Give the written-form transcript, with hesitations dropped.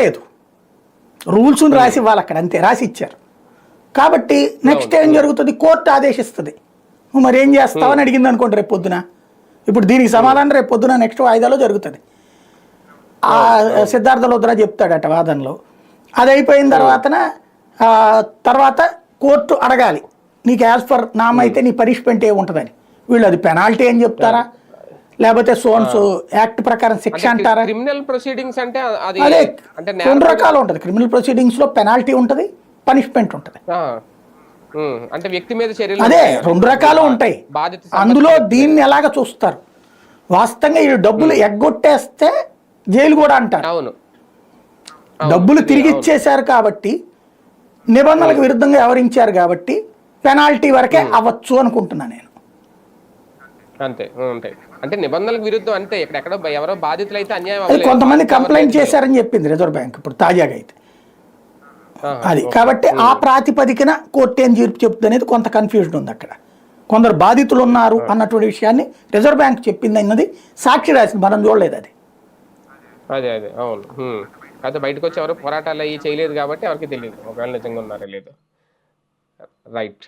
లేదు, రూల్స్ని రాసి ఇవ్వాలి అక్కడ, అంతే రాసి ఇచ్చారు. కాబట్టి నెక్స్ట్ ఏం జరుగుతుంది, కోర్టు ఆదేశిస్తుంది. నువ్వు మరి ఏం చేస్తావని అడిగింది అనుకోండి రేపు పొద్దున. ఇప్పుడు దీనికి సమాధానం రేపు పొద్దున నెక్స్ట్ వాయిదాలో జరుగుతుంది. ఆ సిద్ధార్థ లుద్రా చెప్తాడట వాదనలో. అది అయిపోయిన తర్వాత కోర్టు అడగాలి, నీకు యాజ్ పర్ నామ్ అయితే నీ పనిష్మెంట్ ఏముంటుందని. వీళ్ళు అది పెనాల్టీ అని చెప్తారా, లేకపోతే సోన్స్ యాక్ట్ ప్రకారం శిక్ష అంటారా? క్రిమినల్ ప్రొసీడింగ్స్ అంటే అదే రెండు రకాలు ఉంటుంది. క్రిమినల్ ప్రొసీడింగ్స్ లో పెనాల్టీ ఉంటుంది, పనిష్మెంట్ ఉంటుంది. అంటే వ్యక్తి మీద చర్యలు అదే రెండు రకాలు ఉంటాయి. అందులో దీన్ని ఎలాగ చూస్తారు, వాస్తవంగా ఈ డబ్బులు ఎగ్గొట్టేస్తే జైలు కూడా అంటారు. అవును, డబ్బులు తిరిగి ఇచ్చేశారు కాబట్టి, నిబంధనలకు విరుద్ధంగా వ్యవహరించారు కాబట్టి పెనాల్టీ వరకే అవ్వచ్చు అనుకుంటున్నా నేను. అంతే ఉంటాయి. అంటే నిబంధనలకు విరుద్ధం అంతే, ఎక్కడెక్కడ ఎవరో బాధితులు అయితే అన్యాయం కొంతమంది కంప్లైంట్ చేశారని చెప్పింది రిజర్వ్ బ్యాంక్ ఇప్పుడు తాజాగా అయితే. అది కాబట్టి ఆ ప్రాతిపదికన కోర్టు ఏం తీర్పు చెప్తుంది అనేది కొంత కన్ఫ్యూజన్ ఉంది అక్కడ. కొందరు బాధితులు ఉన్నారు అన్నటువంటి విషయాన్ని రిజర్వ్ బ్యాంక్ చెప్పింది అన్నది సాక్షి రాసింది, మనం చూడలేదు అది. అదే అదే అవును. అయితే బయటకు వచ్చి ఎవరు పోరాటాలు అయ్యి చేయలేదు కాబట్టి ఎవరికి తెలియదు ఒకవేళ నిజంగా ఉన్నారో లేదో. రైట్.